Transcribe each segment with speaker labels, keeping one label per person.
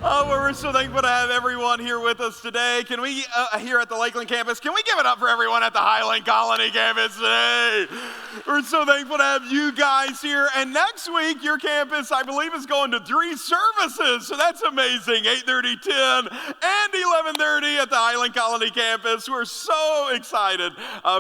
Speaker 1: Oh, well, we're so thankful to have everyone here with us today. Can we, here at the Lakeland campus, can we give it up for everyone at the Highland Colony campus today? We're so thankful to have you guys here. And next week, your campus, I believe, is going to 3 services. So that's amazing. 8:30, 10, and 11:30 at the Highland Colony campus. We're so excited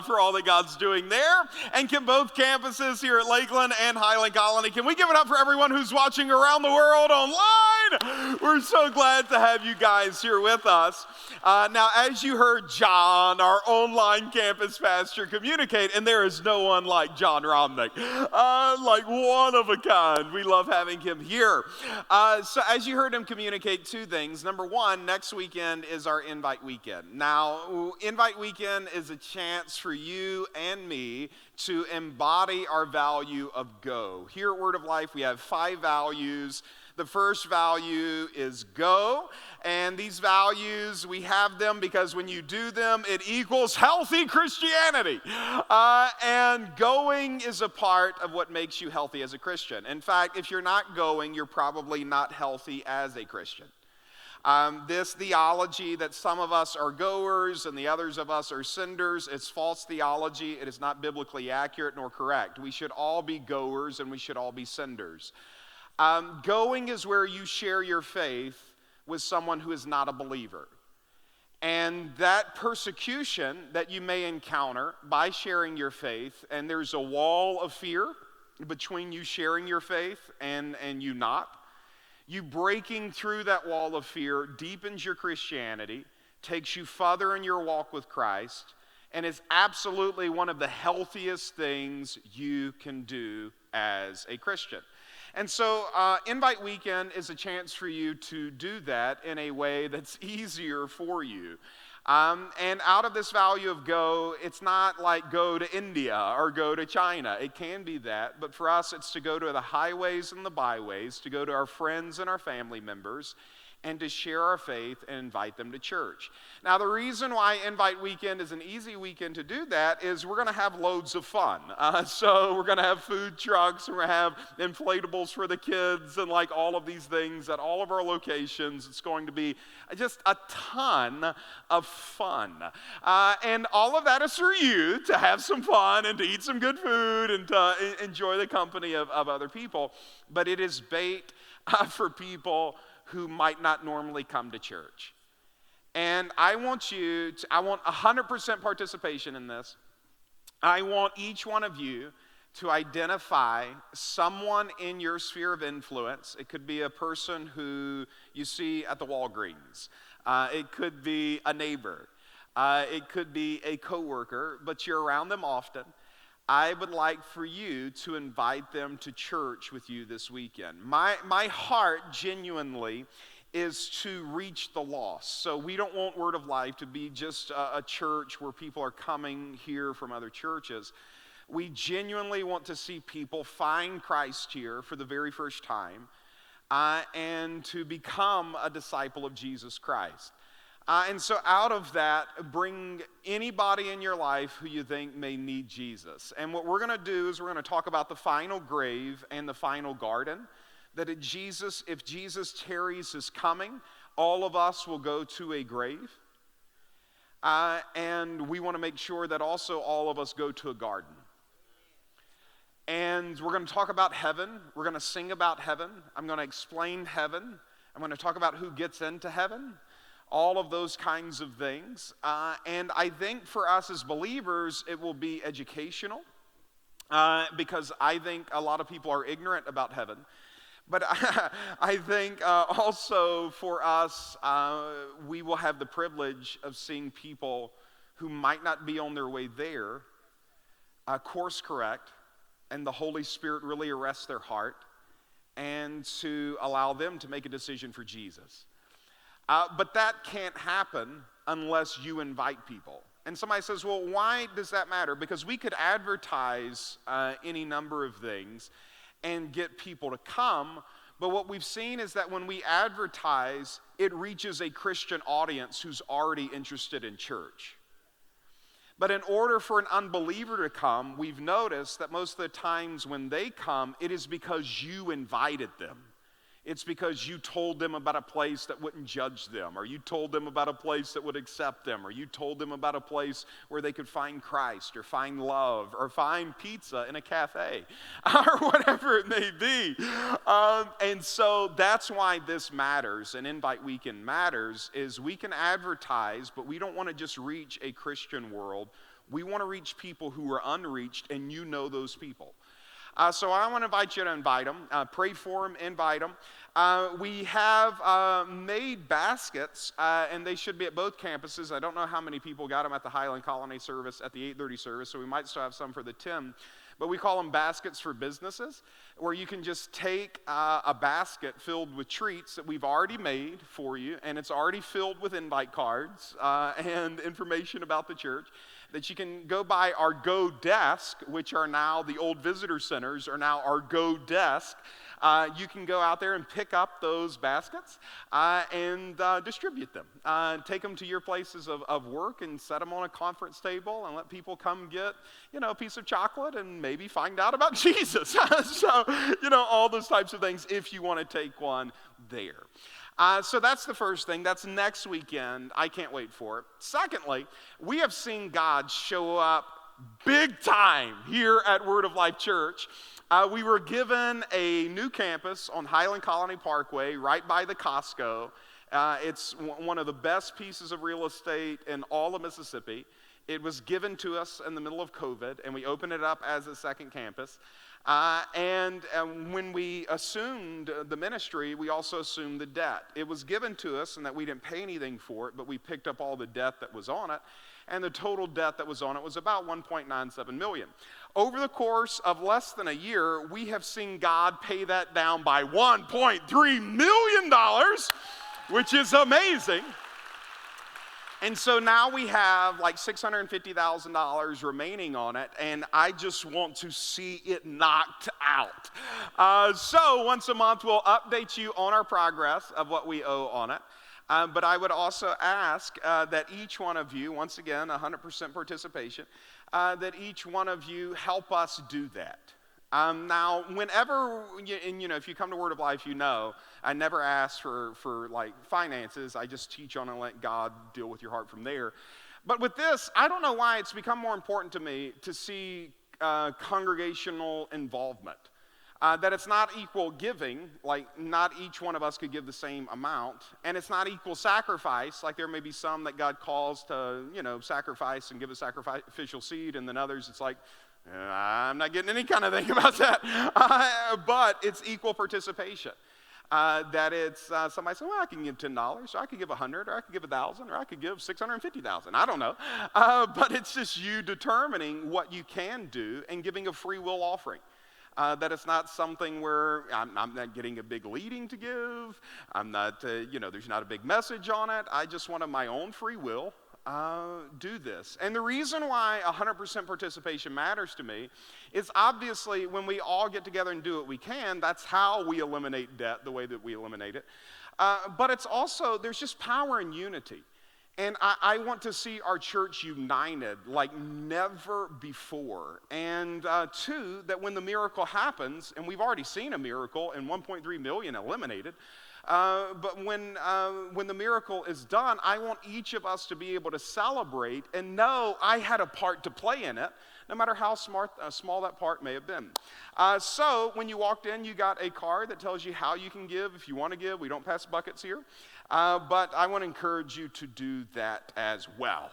Speaker 1: for all that God's doing there. And can both campuses here at Lakeland and Highland Colony, can we give it up for everyone who's watching around the world online? We're so glad to have you guys here with us. Now, as you heard John, our online campus pastor, communicate, and there is no one like John Romnick, like one of a kind. We love having him here. So as you heard him communicate 2 things. Number 1, next weekend is our Invite Weekend. Now, Invite Weekend is a chance for you and me to embody our value of go. Here at Word of Life, we have 5 values. The first value is go, and these values, we have them because when you do them, it equals healthy Christianity. And going is a part of what makes you healthy as a Christian. In fact, if you're not going, you're probably not healthy as a Christian. This theology that some of us are goers and the others of us are senders, it's false theology. It is not biblically accurate nor correct. We should all be goers and we should all be senders. Going is where you share your faith with someone who is not a believer. And that persecution that you may encounter by sharing your faith, and there's a wall of fear between you sharing your faith and you not. You breaking through that wall of fear deepens your Christianity, takes you further in your walk with Christ, and is absolutely one of the healthiest things you can do as a Christian. And so Invite Weekend is a chance for you to do that in a way that's easier for you. And out of this value of go, it's not like go to India or go to China. It can be that, but for us it's to go to the highways and the byways, to go to our friends and our family members, and to share our faith and invite them to church. Now, the reason why Invite Weekend is an easy weekend to do that is we're going to have loads of fun. So we're going to have food trucks, we're going to have inflatables for the kids, and like all of these things at all of our locations. It's going to be just a ton of fun. And all of that is for you to have some fun and to eat some good food and to enjoy the company of other people. But it is bait for people who might not normally come to church. And I want 100% participation in this. I want each one of you to identify someone in your sphere of influence. It could be a person who you see at the Walgreens. It could be a neighbor. It could be a coworker, but you're around them often. I would like for you to invite them to church with you this weekend. My heart genuinely is to reach the lost. So we don't want Word of Life to be just a church where people are coming here from other churches. We genuinely want to see people find Christ here for the very first time and to become a disciple of Jesus Christ. And so out of that, bring anybody in your life who you think may need Jesus. And what we're going to do is we're going to talk about the final grave and the final garden. That if Jesus tarries his coming, all of us will go to a grave. And we want to make sure that also all of us go to a garden. And we're going to talk about heaven. We're going to sing about heaven. I'm going to explain heaven. I'm going to talk about who gets into heaven. All of those kinds of things. And I think for us as believers, it will be educational because I think a lot of people are ignorant about heaven. But I think also for us, we will have the privilege of seeing people who might not be on their way there course correct, and the Holy Spirit really arrests their heart, and to allow them to make a decision for Jesus. But that can't happen unless you invite people. And somebody says, well, why does that matter? Because we could advertise any number of things and get people to come, but what we've seen is that when we advertise, it reaches a Christian audience who's already interested in church. But in order for an unbeliever to come, we've noticed that most of the times when they come, it is because you invited them. It's because you told them about a place that wouldn't judge them, or you told them about a place that would accept them, or you told them about a place where they could find Christ, or find love, or find pizza in a cafe, or whatever it may be. And so that's why this matters, and Invite Weekend matters, is we can advertise, but we don't want to just reach a Christian world. We want to reach people who are unreached, and you know those people. So I want to invite you to invite them, pray for them, invite them. We have made baskets, and they should be at both campuses. I don't know how many people got them at the Highland Colony service, at the 8:30 service, so we might still have some for the 10. But we call them baskets for businesses, where you can just take a basket filled with treats that we've already made for you, and it's already filled with invite cards and information about the church, that you can go by our Go Desk, which are now the old visitor centers, are now our Go Desk. You can go out there and pick up those baskets and distribute them. Take them to your places of work and set them on a conference table and let people come get, a piece of chocolate and maybe find out about Jesus. So, all those types of things if you want to take one there. So that's the first thing. That's next weekend. I can't wait for it. Secondly, we have seen God show up big time here at Word of Life Church. We were given a new campus on Highland Colony Parkway right by the Costco. It's one of the best pieces of real estate in all of Mississippi. It was given to us in the middle of COVID, and we opened it up as a second campus. And when we assumed the ministry, we also assumed the debt. It was given to us, and that we didn't pay anything for it, but we picked up all the debt that was on it, and the total debt that was on it was about $1.97 million. Over the course of less than a year, we have seen God pay that down by $1.3 million, which is amazing. And so now we have like $650,000 remaining on it, and I just want to see it knocked out. So once a month, we'll update you on our progress of what we owe on it. But I would also ask that each one of you, once again, 100% participation, that each one of you help us do that. Now, whenever, if you come to Word of Life, I never ask for like finances. I just teach on and let God deal with your heart from there. But with this, I don't know why it's become more important to me to see congregational involvement. That it's not equal giving, like not each one of us could give the same amount, and it's not equal sacrifice, like there may be some that God calls to, sacrifice and give a sacrificial seed, and then others it's like, I'm not getting any kind of thing about that, but it's equal participation. That it's somebody saying, well, I can give $10, or I could give $100, or I could give $1,000, or I could give $650,000. I don't know, but it's just you determining what you can do and giving a free will offering. That it's not something where I'm not getting a big leading to give. I'm not, there's not a big message on it. I just want of my own free will do this. And the reason why 100% participation matters to me is obviously when we all get together and do what we can, that's how we eliminate debt, the way that we eliminate it. But it's also, there's just power in unity. And I want to see our church united like never before. And two, that when the miracle happens, and we've already seen a miracle and 1.3 million eliminated, but when the miracle is done, I want each of us to be able to celebrate and know I had a part to play in it, no matter how small that part may have been. So when you walked in, you got a card that tells you how you can give if you want to give. We don't pass buckets here. But I want to encourage you to do that as well.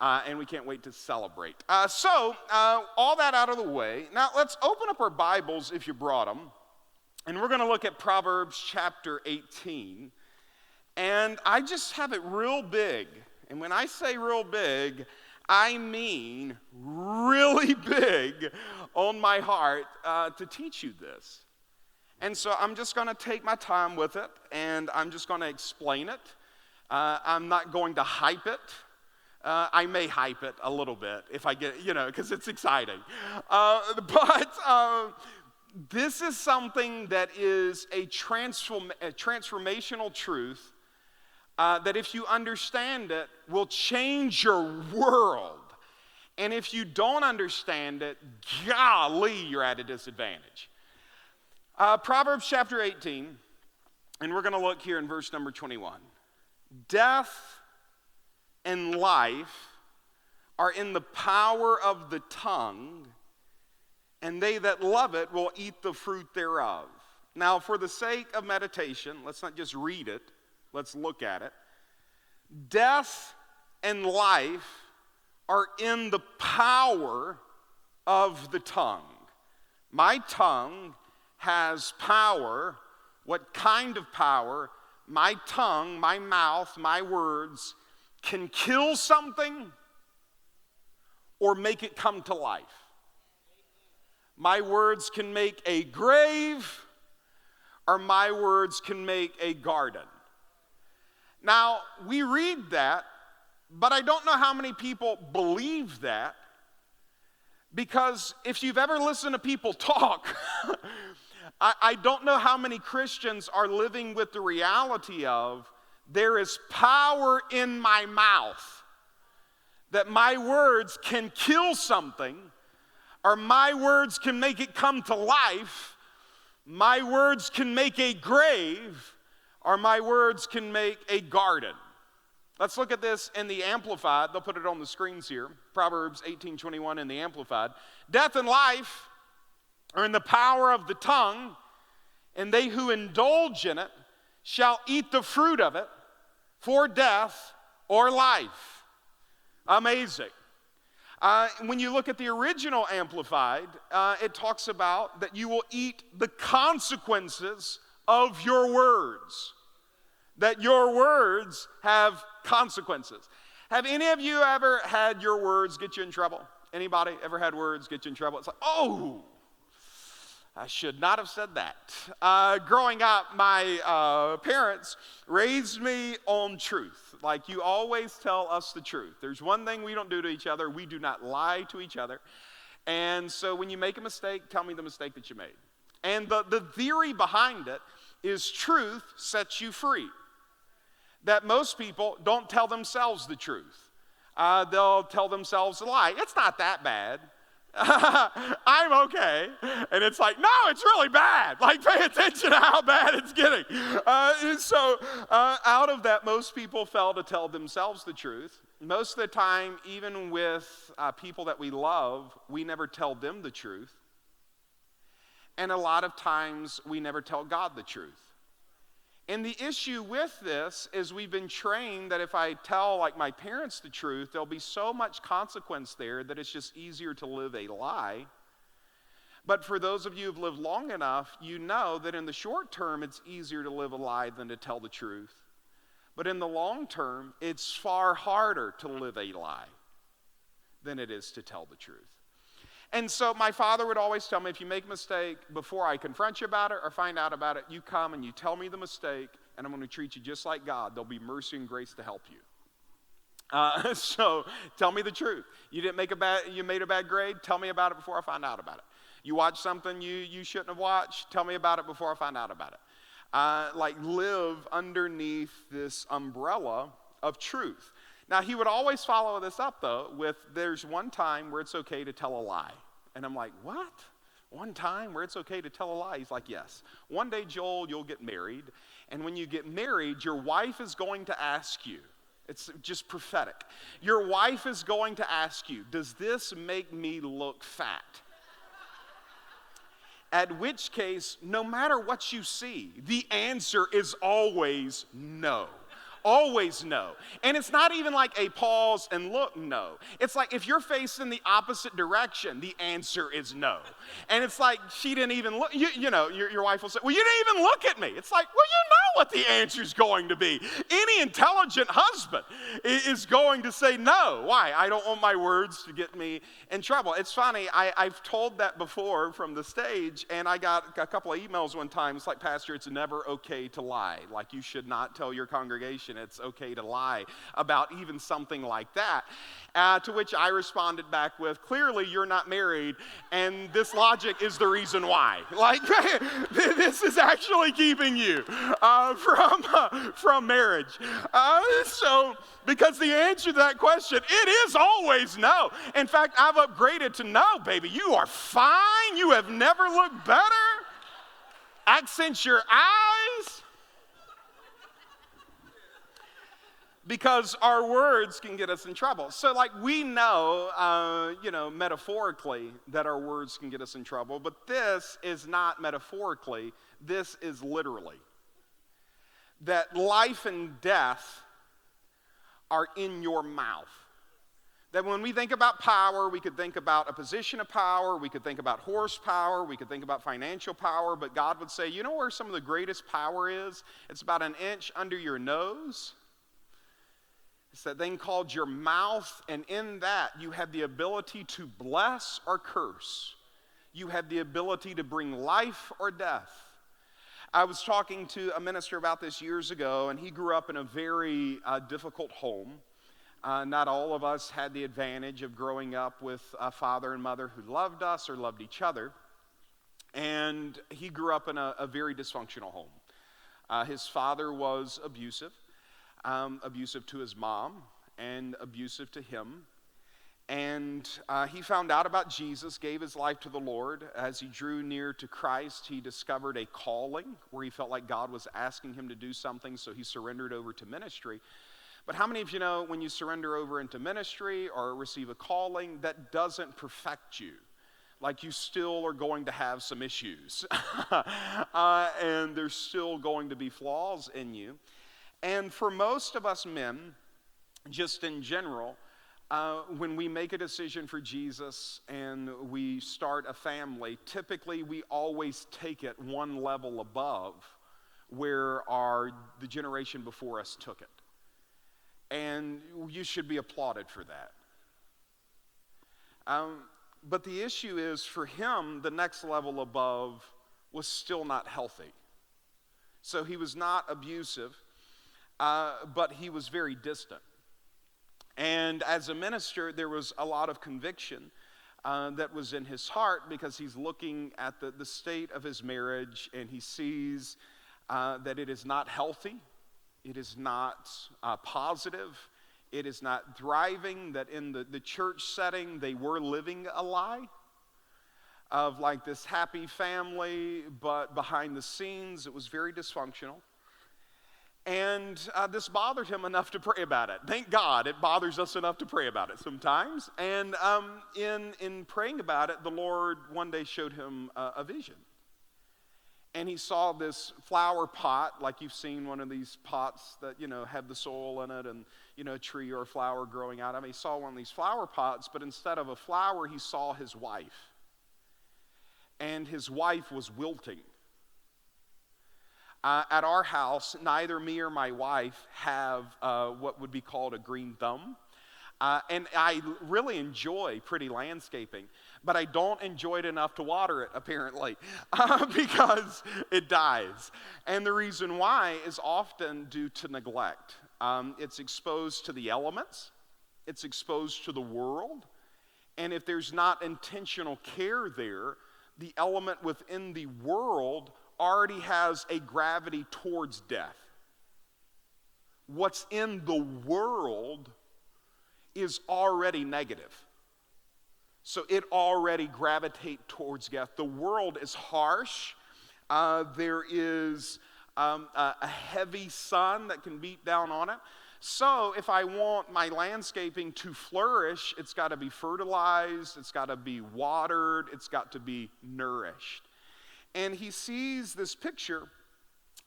Speaker 1: And we can't wait to celebrate. So all that out of the way, now let's open up our Bibles if you brought them. And we're going to look at Proverbs chapter 18. And I just have it real big. And when I say real big, I mean really big on my heart to teach you this. And so I'm just going to take my time with it, and I'm just going to explain it. I'm not going to hype it. I may hype it a little bit if I get, because it's exciting. But this is something that is a transformational truth that if you understand it, will change your world. And if you don't understand it, golly, you're at a disadvantage. Proverbs chapter 18, And we're going to look here in verse number 21. Death and life are in the power of the tongue, and they that love it will eat the fruit thereof. Now, for the sake of meditation, let's not just read it, let's look at it. Death and life are in the power of the tongue. My tongue has power. What kind of power? My tongue, my mouth, my words can kill something or make it come to life. My words can make a grave, or my words can make a garden. Now, we read that, but I don't know how many people believe that, because if you've ever listened to people talk, I don't know how many Christians are living with the reality of there is power in my mouth, that my words can kill something, or my words can make it come to life, my words can make a grave, or my words can make a garden. Let's look at this in the Amplified. They'll put it on the screens here. Proverbs 18:21 in the Amplified. Death and life are in the power of the tongue, and they who indulge in it shall eat the fruit of it for death or life. Amazing. When you look at the original Amplified, it talks about that you will eat the consequences of your words. That your words have consequences. Have any of you ever had your words get you in trouble? Anybody ever had words get you in trouble? It's like, oh, I should not have said that. Growing up, my parents raised me on truth. Like, you always tell us the truth. There's one thing we don't do to each other. We do not lie to each other. And so when you make a mistake, tell me the mistake that you made. And the theory behind it is truth sets you free. That most people don't tell themselves the truth. They'll tell themselves a lie. It's not that bad. I'm okay. And it's like, no, it's really bad. Like, pay attention to how bad it's getting. So out of that, most people fail to tell themselves the truth. Most of the time, even with people that we love, we never tell them the truth. And a lot of times, we never tell God the truth. And the issue with this is we've been trained that if I tell, like, my parents the truth, there'll be so much consequence there that it's just easier to live a lie. But for those of you who've lived long enough, you know that in the short term, it's easier to live a lie than to tell the truth. But in the long term, it's far harder to live a lie than it is to tell the truth. And so my father would always tell me, if you make a mistake, before I confront you about it or find out about it, you come and you tell me the mistake, and I'm going to treat you just like God. There'll be mercy and grace to help you. So tell me the truth. You made a bad grade? Tell me about it before I find out about it. You watched something you shouldn't have watched? Tell me about it before I find out about it. Live underneath this umbrella of truth. Now, he would always follow this up, though, with there's one time where it's okay to tell a lie. And I'm like, what? One time where it's okay to tell a lie? He's like, yes. One day, Joel, you'll get married. And when you get married, your wife is going to ask you. It's just prophetic. Your wife is going to ask you, does this make me look fat? At which case, no matter what you see, the answer is always no. Always no. And it's not even like a pause and look no. It's like if you're facing the opposite direction, the answer is no. And it's like she didn't even look, your wife will say, well, you didn't even look at me. It's like, well, you know what the answer's going to be. Any intelligent husband is going to say no. Why? I don't want my words to get me in trouble. It's funny, I've told that before from the stage, and I got a couple of emails one time. It's like, Pastor, it's never okay to lie. Like, you should not tell your congregation it's okay to lie about even something like that. To which I responded back with, clearly you're not married, and this logic is the reason why. Like, this is actually keeping you from marriage. Because the answer to that question, it is always no. In fact, I've upgraded to no, baby. You are fine. You have never looked better. Accent your eyes. because our words can get us in trouble. So like we know, metaphorically that our words can get us in trouble, but this is not metaphorically, this is literally. That life and death are in your mouth. That when we think about power, we could think about a position of power, we could think about horsepower, we could think about financial power, but God would say, you know where some of the greatest power is? It's about an inch under your nose. It's that thing called your mouth, and in that you have the ability to bless or curse. You have the ability to bring life or death. I was talking to a minister about this years ago, and he grew up in a very difficult home. Not all of us had the advantage of growing up with a father and mother who loved us or loved each other. And he grew up in a very dysfunctional home. His father was abusive to his mom and abusive to him. And he found out about Jesus, gave his life to the Lord. As he drew near to Christ, he discovered a calling where he felt like God was asking him to do something, so he surrendered over to ministry. But how many of you know when you surrender over into ministry or receive a calling, that doesn't perfect you? Like you still are going to have some issues. And there's still going to be flaws in you. And for most of us men, just in general, when we make a decision for Jesus and we start a family, typically we always take it one level above where the generation before us took it. And you should be applauded for that. But the issue is, for him, the next level above was still not healthy. So he was not abusive, but he was very distant. And as a minister, there was a lot of conviction that was in his heart, because he's looking at the state of his marriage, and he sees that it is not healthy. It is not positive. It is not thriving. That in the church setting, they were living a lie of like this happy family, but behind the scenes, it was very dysfunctional. And this bothered him enough to pray about it. Thank God it bothers us enough to pray about it sometimes. And in praying about it, the Lord one day showed him a vision. And he saw this flower pot, like you've seen one of these pots that, have the soil in it and, a tree or a flower growing out of it. He saw one of these flower pots, but instead of a flower, he saw his wife. And his wife was wilting. At our house, neither me or my wife have what would be called a green thumb. And I really enjoy pretty landscaping, but I don't enjoy it enough to water it, apparently, because it dies. And the reason why is often due to neglect. It's exposed to the elements, it's exposed to the world, and if there's not intentional care there, the element within the world already has a gravity towards death. What's in the world is already negative. So it already gravitates towards death. The world is harsh. There is a heavy sun that can beat down on it. So if I want my landscaping to flourish, it's got to be fertilized, it's got to be watered, it's got to be nourished. And he sees this picture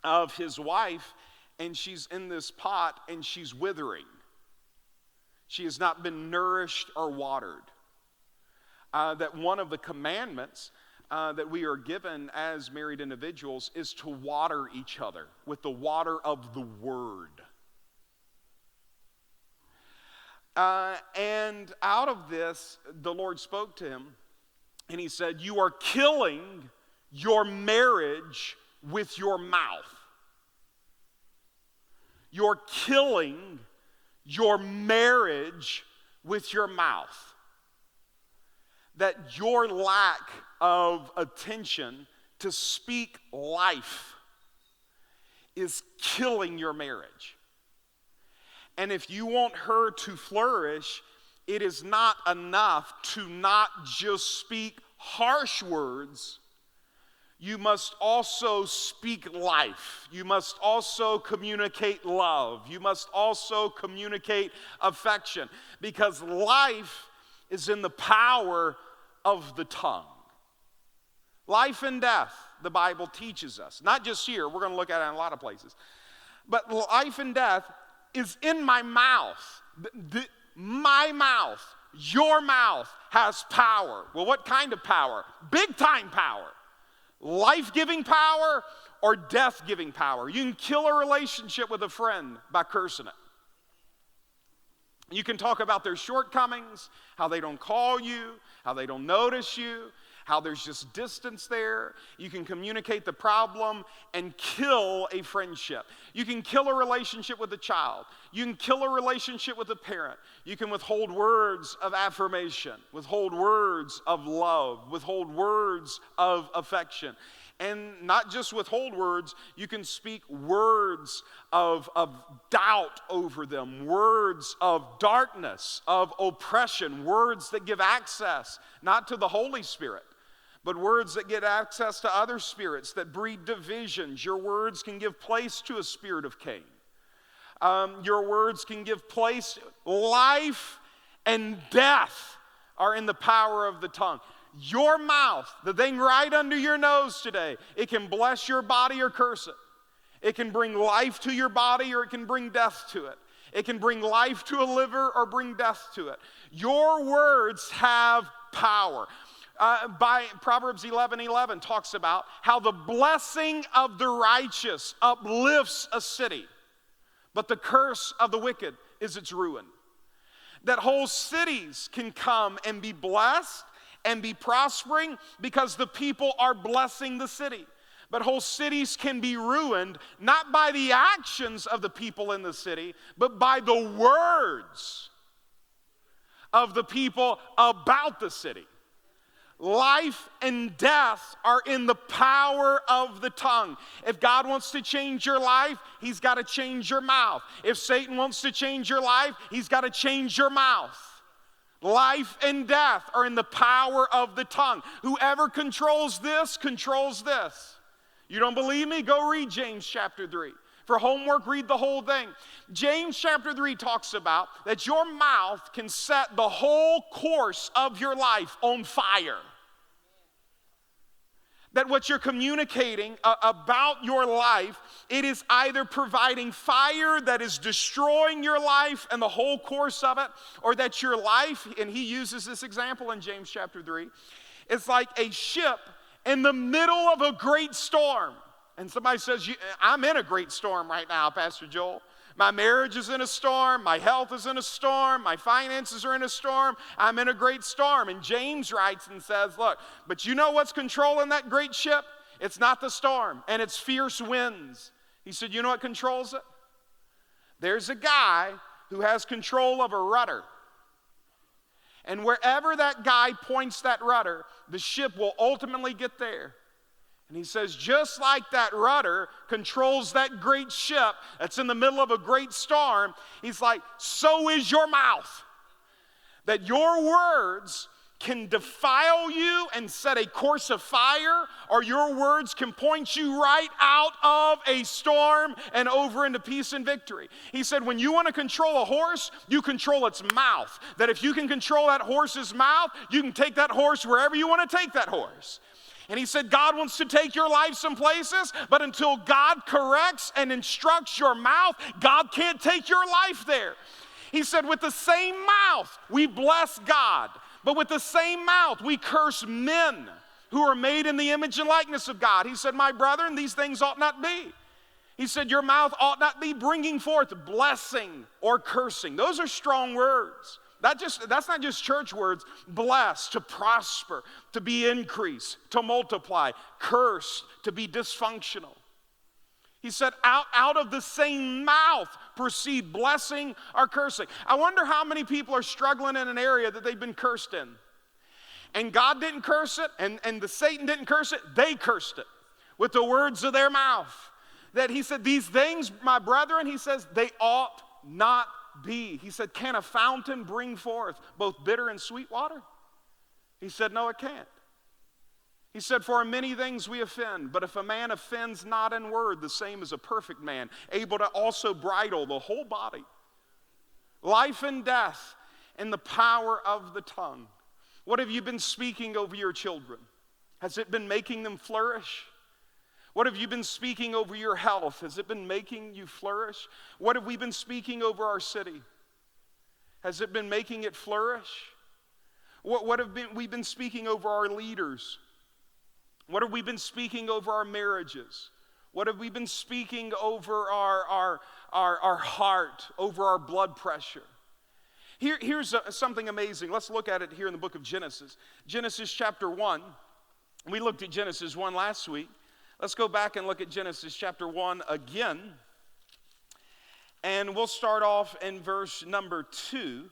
Speaker 1: of his wife, and she's in this pot, and she's withering. She has not been nourished or watered. That one of the commandments that we are given as married individuals is to water each other with the water of the Word. And out of this, the Lord spoke to him, and he said, "You are killing your marriage with your mouth. You're killing your marriage with your mouth. That your lack of attention to speak life is killing your marriage. And if you want her to flourish, it is not enough to not just speak harsh words. you must also speak life. You must also communicate love. You must also communicate affection, because life is in the power of the tongue. Life and death, the Bible teaches us. Not just here, we're going to look at it in a lot of places. But life and death is in my mouth. My mouth, your mouth has power. Well, what kind of power? Big time power. Life-giving power or death-giving power. You can kill a relationship with a friend by cursing it. You can talk about their shortcomings, how they don't call you, how they don't notice you, how there's just distance there. You can communicate the problem and kill a friendship. You can kill a relationship with a child. You can kill a relationship with a parent. You can withhold words of affirmation, withhold words of love, withhold words of affection. And not just withhold words, you can speak words of doubt over them, words of darkness, of oppression, words that give access, not to the Holy Spirit, but words that get access to other spirits that breed divisions. Your words can give place to a spirit of Cain. Your words can give place. Life and death are in the power of the tongue. Your mouth, the thing right under your nose today, it can bless your body or curse it. It can bring life to your body or it can bring death to it. It can bring life to a liver or bring death to it. Your words have power. By Proverbs 11:11 talks about how the blessing of the righteous uplifts a city, but the curse of the wicked is its ruin. That whole cities can come and be blessed and be prospering because the people are blessing the city. But whole cities can be ruined not by the actions of the people in the city, but by the words of the people about the city. Life and death are in the power of the tongue. If God wants to change your life, He's got to change your mouth. If Satan wants to change your life, he's got to change your mouth. Life and death are in the power of the tongue. Whoever controls this, controls this. You don't believe me? Go read James chapter 3. For homework, read the whole thing. James chapter 3 talks about that your mouth can set the whole course of your life on fire. That what you're communicating about your life, it is either providing fire that is destroying your life and the whole course of it, or that your life, and he uses this example in James chapter 3, it's like a ship in the middle of a great storm. And somebody says, I'm in a great storm right now, Pastor Joel. My marriage is in a storm. My health is in a storm. My finances are in a storm. I'm in a great storm. And James writes and says, look, but you know what's controlling that great ship? It's not the storm, and it's fierce winds. He said, you know what controls it? There's a guy who has control of a rudder. And wherever that guy points that rudder, the ship will ultimately get there. And he says, just like that rudder controls that great ship that's in the middle of a great storm, he's like, so is your mouth. That your words can defile you and set a course of fire, or your words can point you right out of a storm and over into peace and victory. He said, when you want to control a horse, you control its mouth. That if you can control that horse's mouth, you can take that horse wherever you want to take that horse. And he said, God wants to take your life some places, but until God corrects and instructs your mouth, God can't take your life there. He said, with the same mouth, we bless God, but with the same mouth, we curse men who are made in the image and likeness of God. He said, my brethren, these things ought not be. He said, your mouth ought not be bringing forth blessing or cursing. Those are strong words. That's not just church words. Bless, to prosper, to be increased, to multiply. Curse, to be dysfunctional. He said, out of the same mouth proceed blessing or cursing. I wonder how many people are struggling in an area that they've been cursed in. And God didn't curse it, and the Satan didn't curse it. They cursed it with the words of their mouth. That he said, these things, my brethren, he says, they ought not be. He said, can a fountain bring forth both bitter and sweet water? He said, no, it can't. He said, for in many things we offend, but if a man offends not in word, the same is a perfect man, able to also bridle the whole body. Life and death in the power of the tongue. What have you been speaking over your children? Has it been making them flourish? What have you been speaking over your health? Has it been making you flourish? What have we been speaking over our city? Has it been making it flourish? What have we been speaking over our leaders? What have we been speaking over our marriages? What have we been speaking over our heart, over our blood pressure? Here's something amazing. Let's look at it here in the book of Genesis. Genesis chapter 1. We looked at Genesis 1 last week. Let's go back and look at Genesis chapter 1 again. And we'll start off in verse number 2.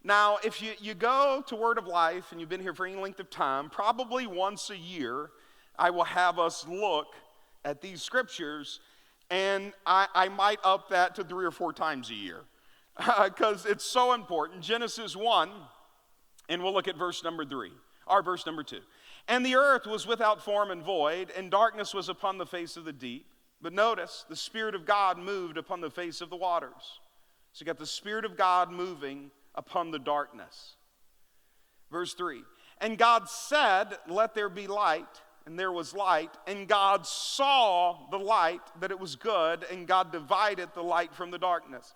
Speaker 1: Now, if you go to Word of Life and you've been here for any length of time, probably once a year, I will have us look at these scriptures, and I might up that to 3 or 4 times a year because it's so important. Genesis 1, and we'll look at verse number 3, or verse number 2. And the earth was without form and void, and darkness was upon the face of the deep. But notice, the Spirit of God moved upon the face of the waters. So you got the Spirit of God moving upon the darkness. Verse 3, and God said, let there be light, and there was light, and God saw the light, that it was good, and God divided the light from the darkness.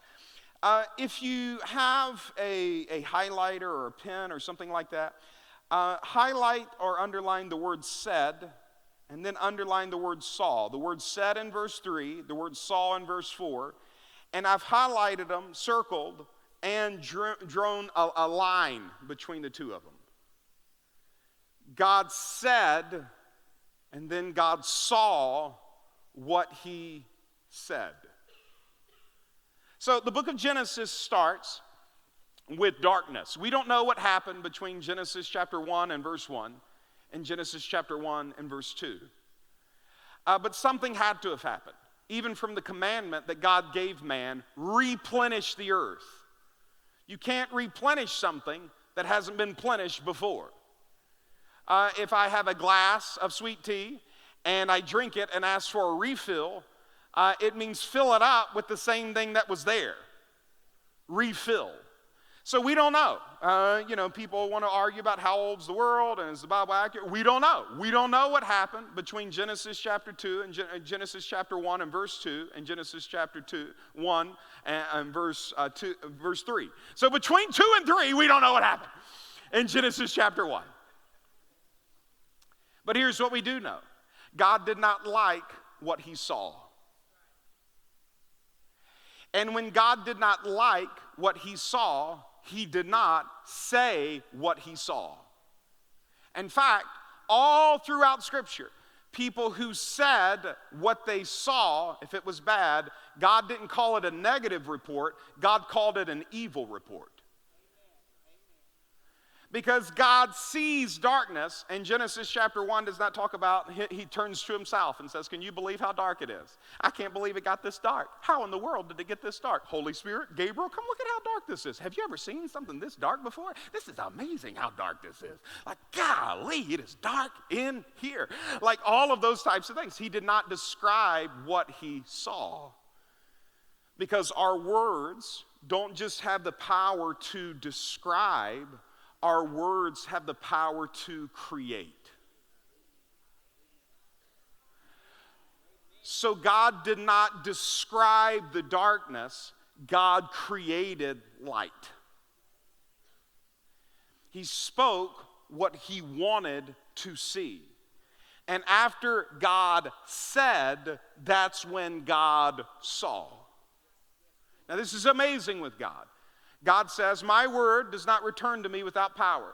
Speaker 1: If you have a highlighter or a pen or something like that, highlight or underline the word said, and then underline the word saw. The word said in verse 3, the word saw in verse 4, and I've highlighted them, circled, and drawn a line between the two of them. God said, and then God saw what he said. So the book of Genesis starts with darkness. We don't know what happened between Genesis chapter 1 and verse 1 and Genesis chapter 1 and verse 2. But something had to have happened, even from the commandment that God gave man, replenish the earth. You can't replenish something that hasn't been plenished before. If I have a glass of sweet tea and I drink it and ask for a refill, it means fill it up with the same thing that was there. Refill. So we don't know. People want to argue about how old's the world and is the Bible accurate. We don't know. We don't know what happened between Genesis chapter 2 and Genesis chapter 1 and verse 2 and Genesis chapter 1 and verse 3. So between 2 and 3, we don't know what happened in Genesis chapter 1. But here's what we do know. God did not like what he saw. And when God did not like what he saw, he did not say what he saw. In fact, all throughout Scripture, people who said what they saw, if it was bad, God didn't call it a negative report, God called it an evil report. Because God sees darkness, and Genesis chapter 1 does not talk about, he turns to himself and says, can you believe how dark it is? I can't believe it got this dark. How in the world did it get this dark? Holy Spirit, Gabriel, come look at how dark this is. Have you ever seen something this dark before? This is amazing how dark this is. Like, golly, it is dark in here. Like all of those types of things. He did not describe what he saw. Because our words don't just have the power to describe, our words have the power to create. So God did not describe the darkness, God created light. He spoke what he wanted to see. And after God said, that's when God saw. Now this is amazing with God. God says, my word does not return to me without power.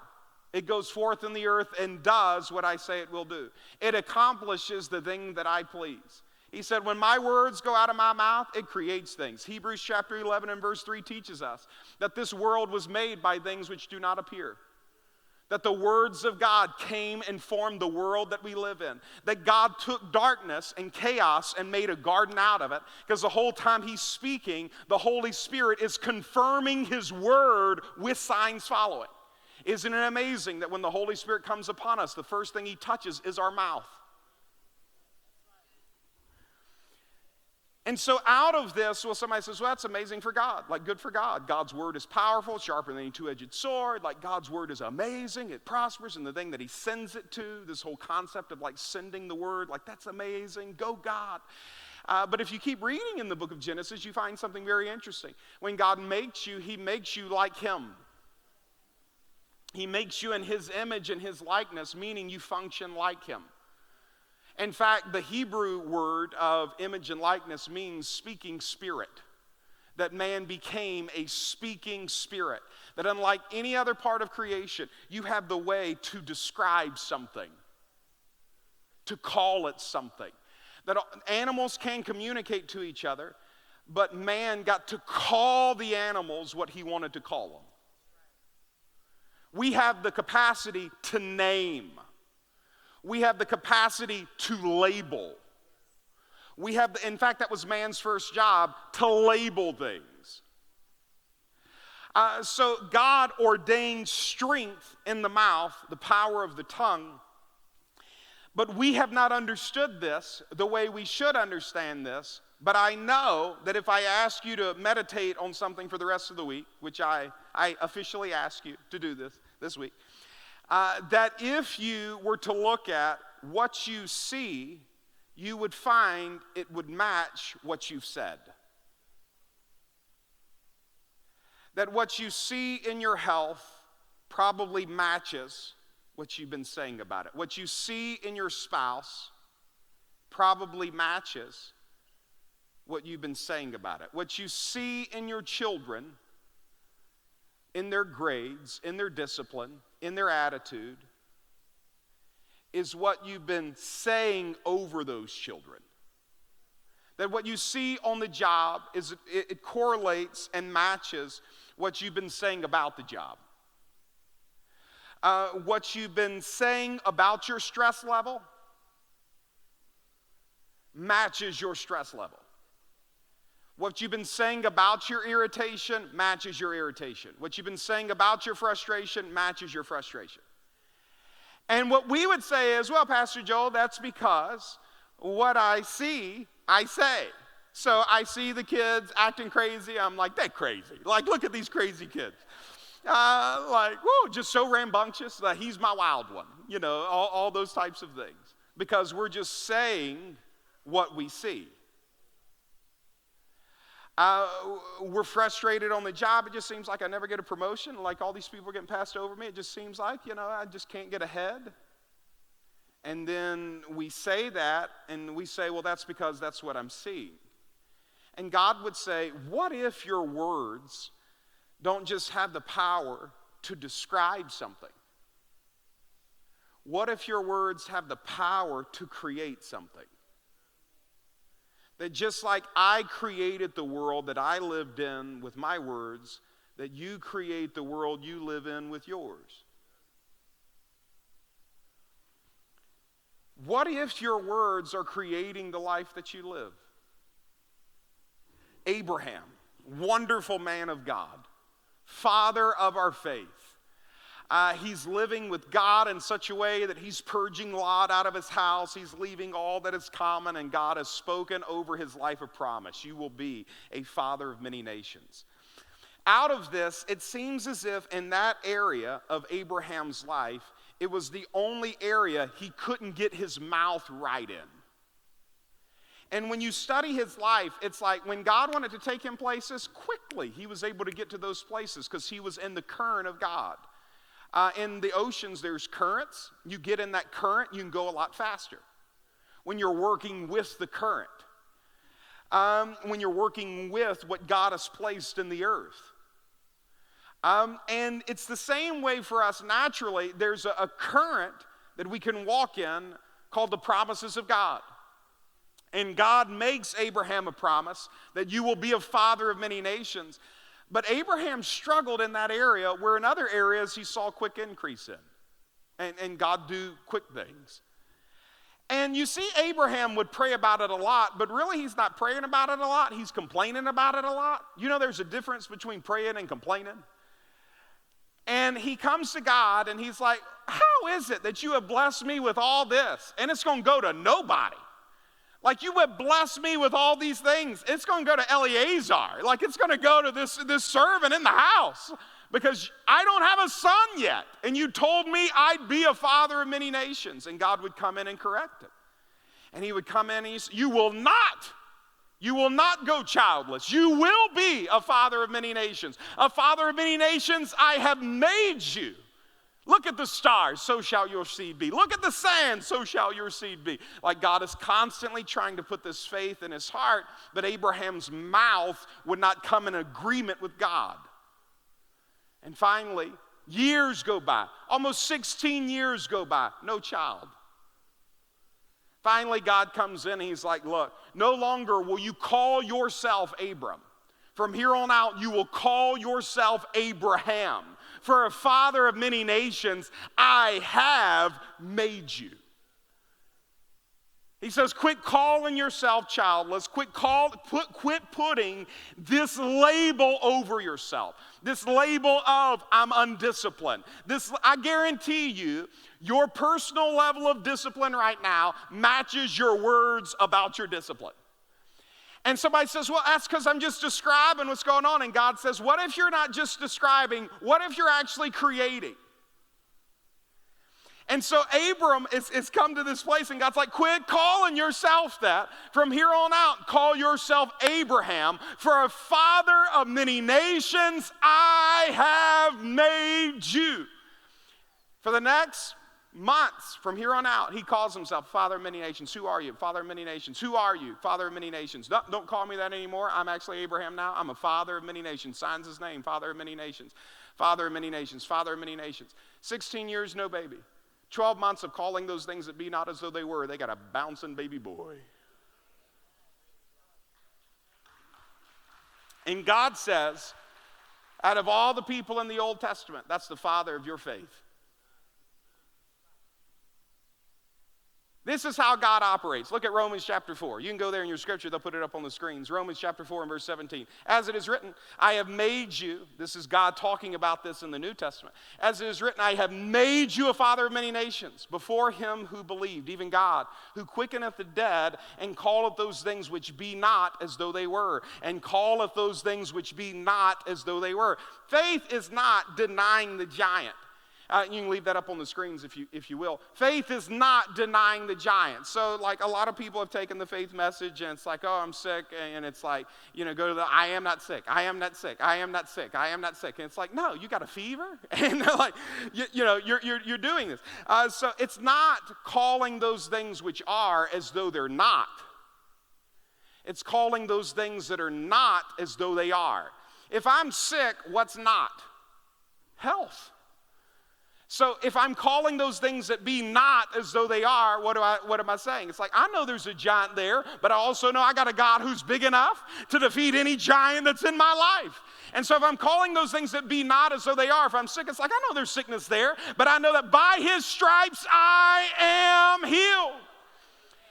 Speaker 1: It goes forth in the earth and does what I say it will do. It accomplishes the thing that I please. He said, when my words go out of my mouth, it creates things. Hebrews chapter 11 and verse 3 teaches us that this world was made by things which do not appear. That the words of God came and formed the world that we live in. That God took darkness and chaos and made a garden out of it. Because the whole time he's speaking, the Holy Spirit is confirming his word with signs following. Isn't it amazing that when the Holy Spirit comes upon us, the first thing he touches is our mouth? And so out of this, well, somebody says, well, that's amazing for God. Like, good for God. God's word is powerful, sharper than any two-edged sword. Like, God's word is amazing. It prospers in the thing that he sends it to. This whole concept of, like, sending the word, like, that's amazing. Go, God. But if you keep reading in the book of Genesis, you find something very interesting. When God makes you, he makes you like him. He makes you in his image and his likeness, meaning you function like him. In fact, the Hebrew word of image and likeness means speaking spirit. That man became a speaking spirit. That unlike any other part of creation, you have the way to describe something, to call it something. That animals can communicate to each other, but man got to call the animals what he wanted to call them. We have the capacity to name. We have the capacity to label. In fact, that was man's first job, to label things. So God ordained strength in the mouth, the power of the tongue. But we have not understood this the way we should understand this. But I know that if I ask you to meditate on something for the rest of the week, which I officially ask you to do this week, that if you were to look at what you see, you would find it would match what you've said. That what you see in your health probably matches what you've been saying about it. What you see in your spouse probably matches what you've been saying about it. What you see in your children, in their grades, in their discipline, in their attitude, is what you've been saying over those children. That what you see on the job it correlates and matches what you've been saying about the job. What you've been saying about your stress level matches your stress level. What you've been saying about your irritation matches your irritation. What you've been saying about your frustration matches your frustration. And what we would say is, well, Pastor Joel, that's because what I see, I say. So I see the kids acting crazy. I'm like, they're crazy. Like, look at these crazy kids. Just so rambunctious. He's my wild one. You know, all those types of things. Because we're just saying what we see. We're frustrated on the job. It just seems like I never get a promotion. Like all these people are getting passed over me. It just seems like, I just can't get ahead. And then we say that, and we say, well, that's because that's what I'm seeing. And God would say, what if your words don't just have the power to describe something? What if your words have the power to create something? That just like I created the world that I lived in with my words, that you create the world you live in with yours. What if your words are creating the life that you live? Abraham, wonderful man of God, father of our faith. He's living with God in such a way that he's purging Lot out of his house. He's leaving all that is common, and God has spoken over his life a promise. You will be a father of many nations. Out of this, it seems as if in that area of Abraham's life, it was the only area he couldn't get his mouth right in. And when you study his life, it's like when God wanted to take him places, quickly he was able to get to those places because he was in the current of God. In the oceans, there's currents. You get in that current, you can go a lot faster. When you're working with the current. When you're working with what God has placed in the earth. And it's the same way for us naturally. There's a current that we can walk in called the promises of God. And God makes Abraham a promise that you will be a father of many nations. But Abraham struggled in that area where in other areas he saw quick increase in. And God do quick things. And you see Abraham would pray about it a lot, but really he's not praying about it a lot. He's complaining about it a lot. You know there's a difference between praying and complaining. And he comes to God and he's like, how is it that you have blessed me with all this? And it's going to go to nobody. Like, you have blessed me with all these things. It's going to go to Eleazar. Like, it's going to go to this servant in the house because I don't have a son yet. And you told me I'd be a father of many nations. And God would come in and correct it. And he would come in and he said, you will not go childless. You will be a father of many nations. A father of many nations, I have made you. Look at the stars, so shall your seed be. Look at the sand, so shall your seed be. Like, God is constantly trying to put this faith in his heart, but Abraham's mouth would not come in agreement with God. And finally, years go by. Almost 16 years go by. No child. Finally, God comes in and he's like, look, no longer will you call yourself Abram. From here on out, you will call yourself Abraham. For a father of many nations, I have made you. He says, quit calling yourself childless. Quit putting this label over yourself. This label of I'm undisciplined. I guarantee you, your personal level of discipline right now matches your words about your discipline. And somebody says, well, that's because I'm just describing what's going on. And God says, what if you're not just describing? What if you're actually creating? And so Abram is come to this place, and God's like, quit calling yourself that. From here on out, call yourself Abraham. For a father of many nations, I have made you. For the next months, from here on out, he calls himself Father of many nations. Who are you? Father of many nations. Who are you? Father of many nations. Don't call me that anymore. I'm actually Abraham now. I'm a father of many nations. Signs his name, Father of many nations. Father of many nations. Father of many nations. 16 years, no baby. 12 months of calling those things that be not as though they were. They got a bouncing baby boy. And God says, out of all the people in the Old Testament, that's the father of your faith. This is how God operates. Look at Romans chapter 4. You can go there in your scripture. They'll put it up on the screens. Romans chapter 4 and verse 17. As it is written, I have made you. This is God talking about this in the New Testament. As it is written, I have made you a father of many nations before him who believed, even God, who quickeneth the dead and calleth those things which be not as though they were, and calleth those things which be not as though they were. Faith is not denying the giant. You can leave that up on the screens if you will. Faith is not denying the giant. So, like, a lot of people have taken the faith message and it's like, oh, I'm sick. And it's like, go to the, I am not sick. I am not sick. I am not sick. I am not sick. And it's like, no, you got a fever? And they're like, you're doing this. So it's not calling those things which are as though they're not. It's calling those things that are not as though they are. If I'm sick, what's not? Health. So if I'm calling those things that be not as though they are, what am I saying? It's like, I know there's a giant there, but I also know I got a God who's big enough to defeat any giant that's in my life. And so if I'm calling those things that be not as though they are, if I'm sick, it's like, I know there's sickness there, but I know that by his stripes I am healed.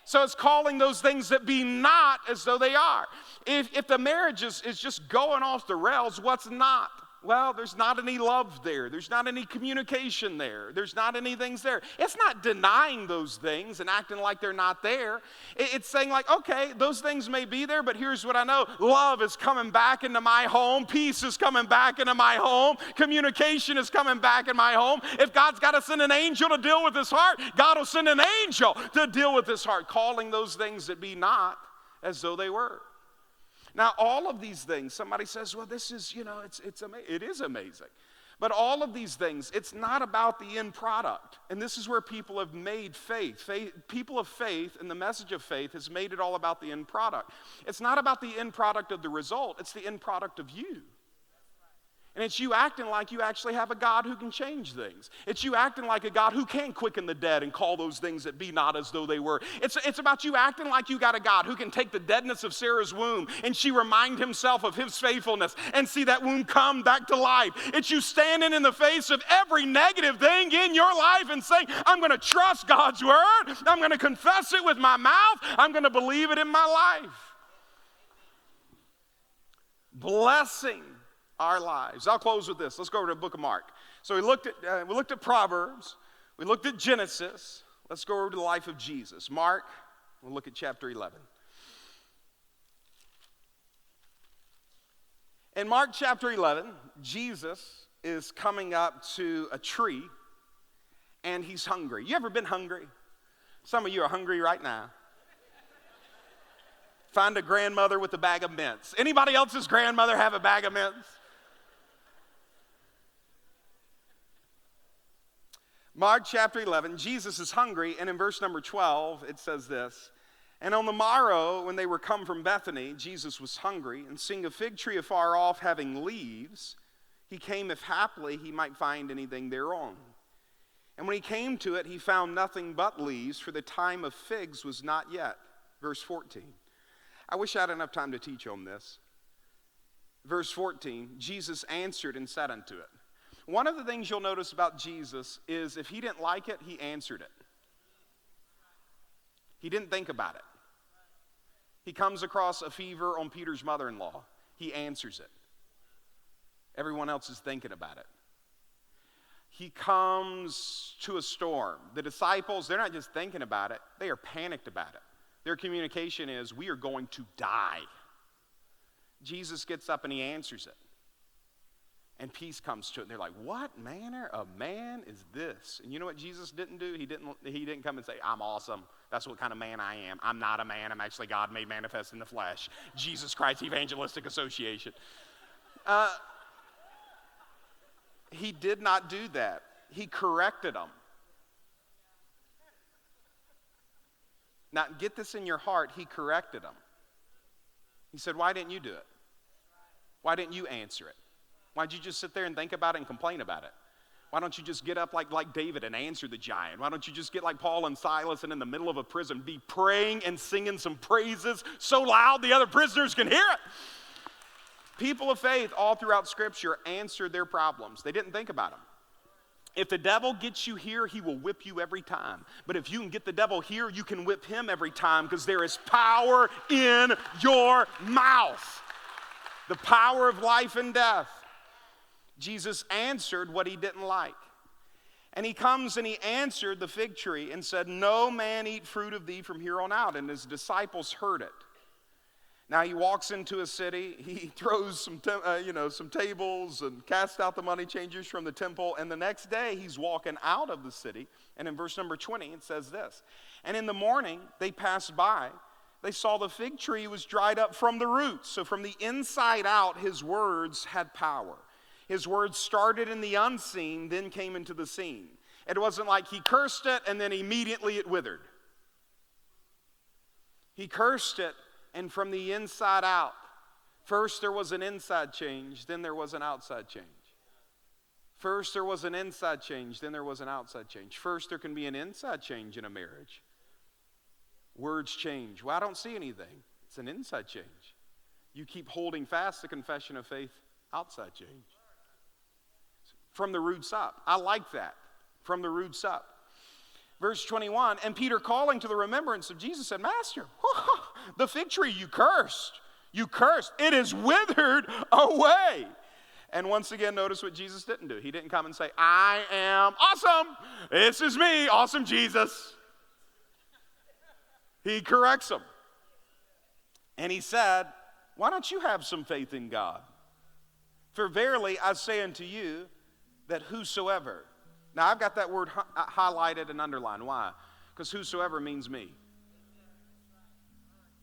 Speaker 1: So it's calling those things that be not as though they are. If the marriage is just going off the rails, what's not? Well, there's not any love there. There's not any communication there. There's not any things there. It's not denying those things and acting like they're not there. It's saying like, okay, those things may be there, but here's what I know. Love is coming back into my home. Peace is coming back into my home. Communication is coming back in my home. If God's got to send an angel to deal with his heart, God will send an angel to deal with his heart, calling those things that be not as though they were. Now, all of these things, somebody says, well, this is, it is amazing. But all of these things, it's not about the end product. And this is where people have made faith. People of faith and the message of faith has made it all about the end product. It's not about the end product of the result. It's the end product of you. And it's you acting like you actually have a God who can change things. It's you acting like a God who can quicken the dead and call those things that be not as though they were. It's about you acting like you got a God who can take the deadness of Sarah's womb and she remind himself of his faithfulness and see that womb come back to life. It's you standing in the face of every negative thing in your life and saying, I'm going to trust God's word. I'm going to confess it with my mouth. I'm going to believe it in my life. Blessing our lives. I'll close with this. Let's go over to the book of Mark. So we looked at Proverbs. We looked at Genesis. Let's go over to the life of Jesus. Mark, we'll look at chapter 11. In Mark chapter 11, Jesus is coming up to a tree, and he's hungry. You ever been hungry? Some of you are hungry right now. Find a grandmother with a bag of mints. Anybody else's grandmother have a bag of mints? Mark chapter 11, Jesus is hungry, and in verse number 12, it says this, "And on the morrow, when they were come from Bethany, Jesus was hungry, and seeing a fig tree afar off having leaves, he came if haply he might find anything thereon. And when he came to it, he found nothing but leaves, for the time of figs was not yet." Verse 14. I wish I had enough time to teach on this. Verse 14, Jesus answered and said unto it. One of the things you'll notice about Jesus is if he didn't like it, he answered it. He didn't think about it. He comes across a fever on Peter's mother-in-law. He answers it. Everyone else is thinking about it. He comes to a storm. The disciples, they're not just thinking about it, they are panicked about it. Their communication is, we are going to die. Jesus gets up and he answers it. And peace comes to it. And they're like, what manner of man is this? And you know what Jesus didn't do? He didn't come and say, I'm awesome. That's what kind of man I am. I'm not a man. I'm actually God made manifest in the flesh. Jesus Christ Evangelistic Association. He did not do that. He corrected them. Now, get this in your heart. He corrected them. He said, why didn't you do it? Why didn't you answer it? Why'd you just sit there and think about it and complain about it? Why don't you just get up like David and answer the giant? Why don't you just get like Paul and Silas and in the middle of a prison be praying and singing some praises so loud the other prisoners can hear it? People of faith all throughout Scripture answered their problems. They didn't think about them. If the devil gets you here, he will whip you every time. But if you can get the devil here, you can whip him every time because there is power in your mouth. The power of life and death. Jesus answered what he didn't like. And he comes and he answered the fig tree and said, no man eat fruit of thee from here on out. And his disciples heard it. Now he walks into a city, he throws some tables and casts out the money changers from the temple, and the next day he's walking out of the city, and in verse number 20 it says this, and in the morning they passed by, they saw the fig tree was dried up from the roots. So from the inside out his words had power. His words started in the unseen, then came into the seen. It wasn't like he cursed it and then immediately it withered. He cursed it, and from the inside out, first there was an inside change, then there was an outside change. First there was an inside change, then there was an outside change. First there can be an inside change in a marriage. Words change. Well, I don't see anything. It's an inside change. You keep holding fast the confession of faith, outside change. From the roots up. I like that. From the roots up. Verse 21, and Peter calling to the remembrance of Jesus said, Master, the fig tree you cursed, it is withered away. And once again, notice what Jesus didn't do. He didn't come and say, I am awesome. This is me, awesome Jesus. He corrects them. And he said, why don't you have some faith in God? For verily I say unto you that whosoever. Now I've got that word highlighted and underlined. Why? Because whosoever means me.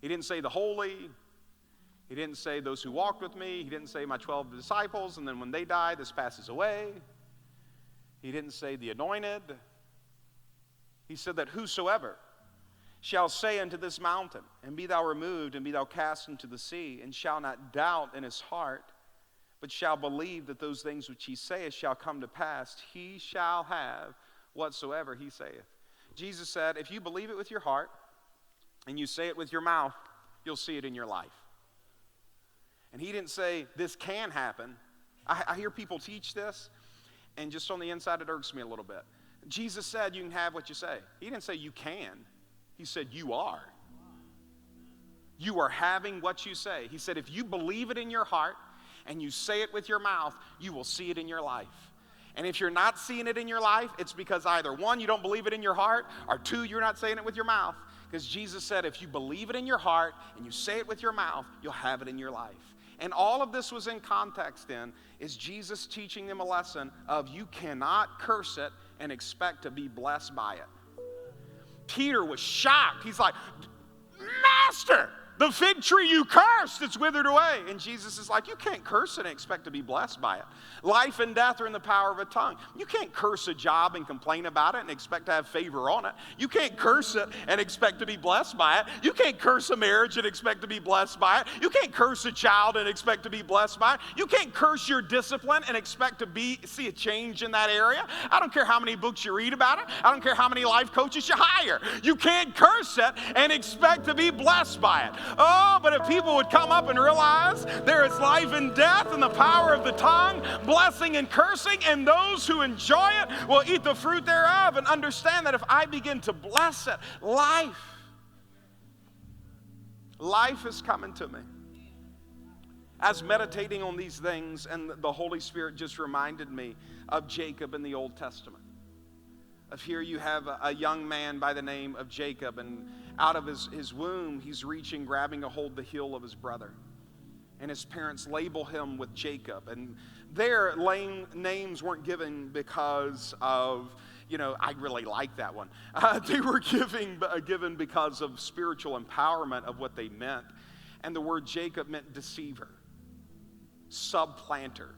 Speaker 1: He didn't say the holy. He didn't say those who walked with me. He didn't say my 12 disciples, and then when they die, this passes away. He didn't say the anointed. He said that whosoever shall say unto this mountain, and be thou removed, and be thou cast into the sea, and shall not doubt in his heart, but shall believe that those things which he saith shall come to pass, he shall have whatsoever he saith. Jesus said, if you believe it with your heart, and you say it with your mouth, you'll see it in your life. And he didn't say, this can happen. I hear people teach this, and just on the inside it irks me a little bit. Jesus said you can have what you say. He didn't say you can. He said you are. You are having what you say. He said if you believe it in your heart, and you say it with your mouth, you will see it in your life. And if you're not seeing it in your life, it's because either one, you don't believe it in your heart, or two, you're not saying it with your mouth. Because Jesus said if you believe it in your heart and you say it with your mouth, you'll have it in your life. And all of this was in context then, is Jesus teaching them a lesson of you cannot curse it and expect to be blessed by it. Peter was shocked. He's like, Master, the fig tree you cursed, it's withered away. And Jesus is like, you can't curse it and expect to be blessed by it. Life and death are in the power of a tongue. You can't curse a job and complain about it and expect to have favor on it. You can't curse it and expect to be blessed by it. You can't curse a marriage and expect to be blessed by it. You can't curse a child and expect to be blessed by it. You can't curse your discipline and expect to see a change in that area. I don't care how many books you read about it. I don't care how many life coaches you hire. You can't curse it and expect to be blessed by it. Oh, but if people would come up and realize there is life and death in the power of the tongue, blessing and cursing, and those who enjoy it will eat the fruit thereof, and understand that if I begin to bless it, life is coming to me. As meditating on these things, and the Holy Spirit just reminded me of Jacob in the Old Testament. Of here you have a young man by the name of Jacob, and out of his womb, he's grabbing a hold of the heel of his brother. And his parents label him with Jacob. And their names weren't given because of, I really like that one. They were given because of spiritual empowerment of what they meant. And the word Jacob meant deceiver, supplanter.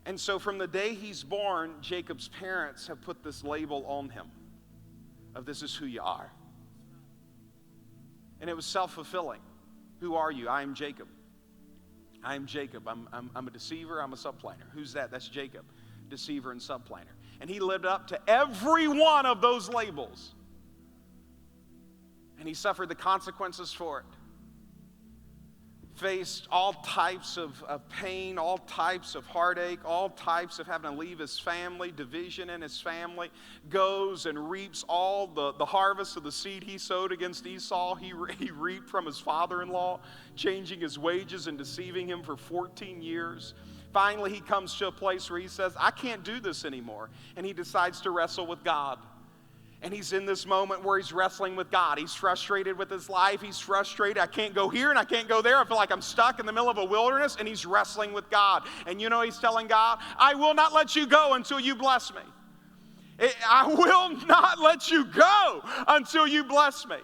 Speaker 1: And so from the day he's born, Jacob's parents have put this label on him of this is who you are. And it was self-fulfilling. Who are you? I am Jacob. I am Jacob. I'm a deceiver. I'm a supplanter. Who's that? That's Jacob, deceiver and supplanter. And he lived up to every one of those labels. And he suffered the consequences for it. Faced all types of pain, all types of heartache, all types of having to leave his family, division in his family, goes and reaps all the harvest of the seed he sowed against Esau. He reaped from his father-in-law, changing his wages and deceiving him for 14 years. Finally, he comes to a place where he says, I can't do this anymore. And he decides to wrestle with God. And he's in this moment where he's wrestling with God. He's frustrated with his life. He's frustrated. I can't go here and I can't go there. I feel like I'm stuck in the middle of a wilderness. And he's wrestling with God. And he's telling God, I will not let you go until you bless me. I will not let you go until you bless me.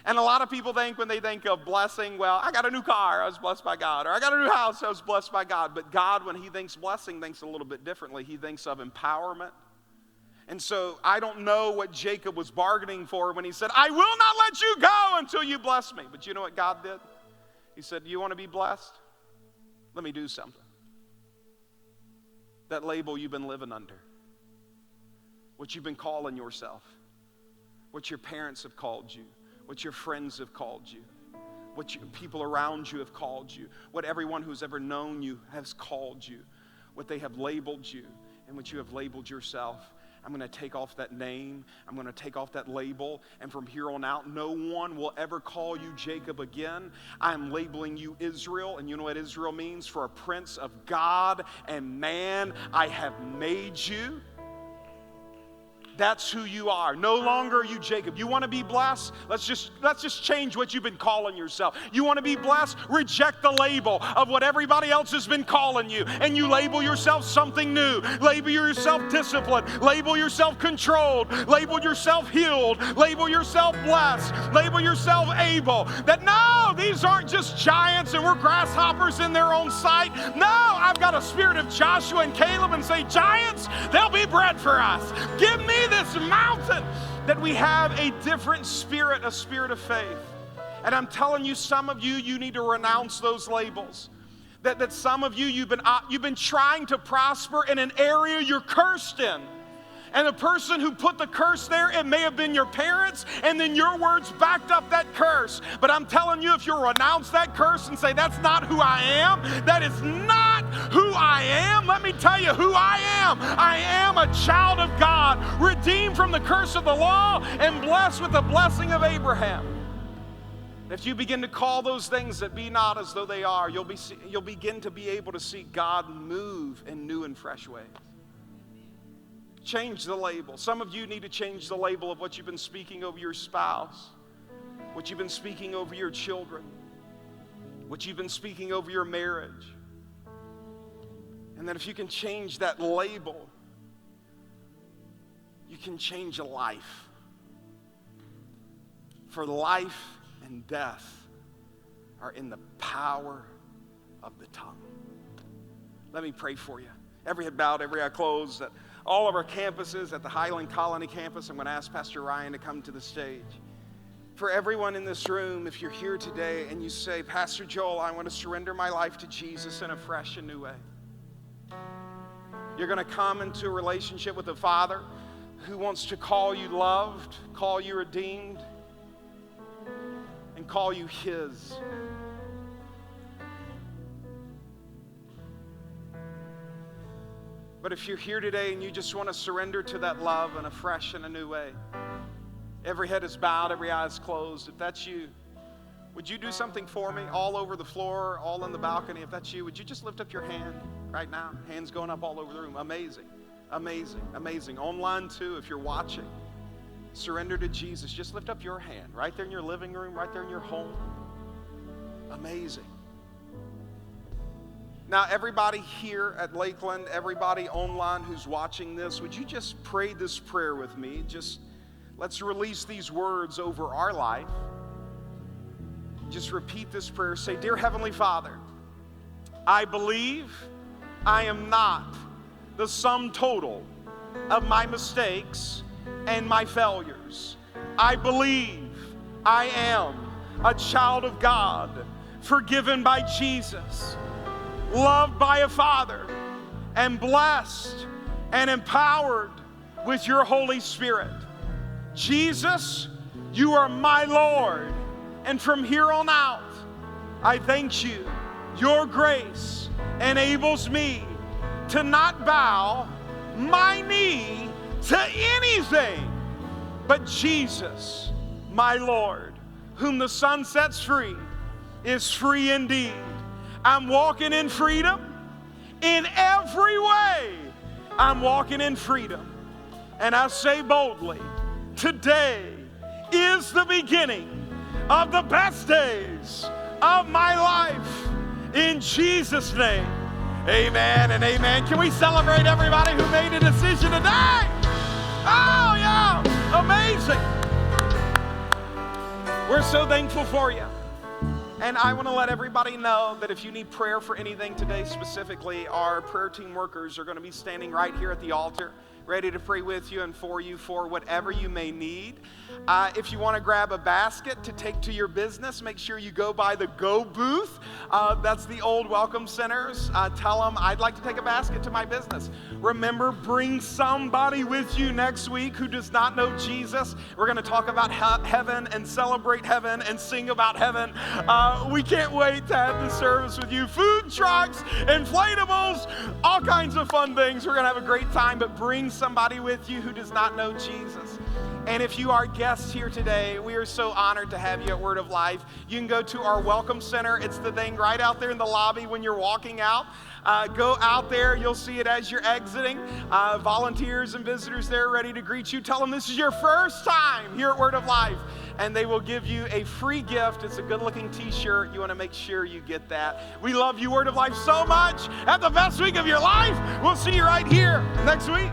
Speaker 1: And a lot of people think when they think of blessing, well, I got a new car, I was blessed by God. Or I got a new house, I was blessed by God. But God, when he thinks blessing, thinks a little bit differently. He thinks of empowerment. And so I don't know what Jacob was bargaining for when he said, I will not let you go until you bless me. But you know what God did? He said, do you want to be blessed? Let me do something. That label you've been living under, what you've been calling yourself, what your parents have called you, what your friends have called you, what people around you have called you, what everyone who's ever known you has called you, what they have labeled you, and what you have labeled yourself. I'm going to take off that name. I'm going to take off that label. And from here on out, no one will ever call you Jacob again. I'm labeling you Israel. And you know what Israel means? For a prince of God and man, I have made you. That's who you are. No longer are you Jacob. You want to be blessed? Let's just change what you've been calling yourself. You want to be blessed? Reject the label of what everybody else has been calling you. And you label yourself something new. Label yourself disciplined. Label yourself controlled. Label yourself healed. Label yourself blessed. Label yourself able. That no, these aren't just giants and we're grasshoppers in their own sight. No, I've got a spirit of Joshua and Caleb and say, giants, they'll be bread for us. Give me this mountain. That we have a different spirit, a spirit of faith. And I'm telling you, some of you need to renounce those labels. That some of you, you've been trying to prosper in an area you're cursed in. And the person who put the curse there, it may have been your parents, and then your words backed up that curse. But I'm telling you, if you'll renounce that curse and say, that's not who I am, that is not who I am, let me tell you who I am. I am a child of God, redeemed from the curse of the law and blessed with the blessing of Abraham. If you begin to call those things that be not as though they are, you'll begin to be able to see God move in new and fresh ways. Change the label. Some of you need to change the label of what you've been speaking over your spouse, what you've been speaking over your children, what you've been speaking over your marriage. And then if you can change that label, you can change a life. For life and death are in the power of the tongue. Let me pray for you. Every head bowed, every eye closed. At all of our campuses, at the Highland Colony campus, I'm going to ask Pastor Ryan to come to the stage. For everyone in this room, if you're here today and you say, Pastor Joel, I want to surrender my life to Jesus in a fresh and new way. You're going to come into a relationship with the Father who wants to call you loved, call you redeemed, and call you His. But if you're here today and you just want to surrender to that love in a fresh and a new way, every head is bowed, every eye is closed. If that's you, would you do something for me? All over the floor, all in the balcony. If that's you, would you just lift up your hand right now? Hands going up all over the room. Amazing, amazing, amazing. Online too, if you're watching. Surrender to Jesus. Just lift up your hand right there in your living room, right there in your home. Amazing. Now, everybody here at Lakeland, everybody online who's watching this, would you just pray this prayer with me? Just let's release these words over our life. Just repeat this prayer. Say, Dear Heavenly Father, I believe I am not the sum total of my mistakes and my failures. I believe I am a child of God, forgiven by Jesus, loved by a Father, and blessed and empowered with your Holy Spirit. Jesus, you are my Lord, and from here on out, I thank you. Your grace enables me to not bow my knee to anything but Jesus, my Lord, whom the Son sets free is free indeed. I'm walking in freedom in every way. I'm walking in freedom. And I say boldly, today is the beginning of the best days of my life. In Jesus' name, amen and amen. Can we celebrate everybody who made a decision today? Oh, yeah, amazing. We're so thankful for you. And I want to let everybody know that if you need prayer for anything today specifically, our prayer team workers are going to be standing right here at the altar, ready to pray with you and for you for whatever you may need. If you want to grab a basket to take to your business, make sure you go by the Go booth. That's the old Welcome Centers. Tell them, I'd like to take a basket to my business. Remember, bring somebody with you next week who does not know Jesus. We're going to talk about heaven and celebrate heaven and sing about heaven. We can't wait to have this service with you. Food trucks, inflatables, all kinds of fun things. We're going to have a great time, but bring somebody with you who does not know Jesus. And if you are guests here today, we are so honored to have you at Word of Life. You can go to our Welcome Center. It's the thing right out there in the lobby when you're walking out. Go out there. You'll see it as you're exiting. Volunteers and visitors there ready to greet you. Tell them this is your first time here at Word of Life, and they will give you a free gift. It's a good-looking t-shirt. You want to make sure you get that. We love you, Word of Life, so much. Have the best week of your life. We'll see you right here next week.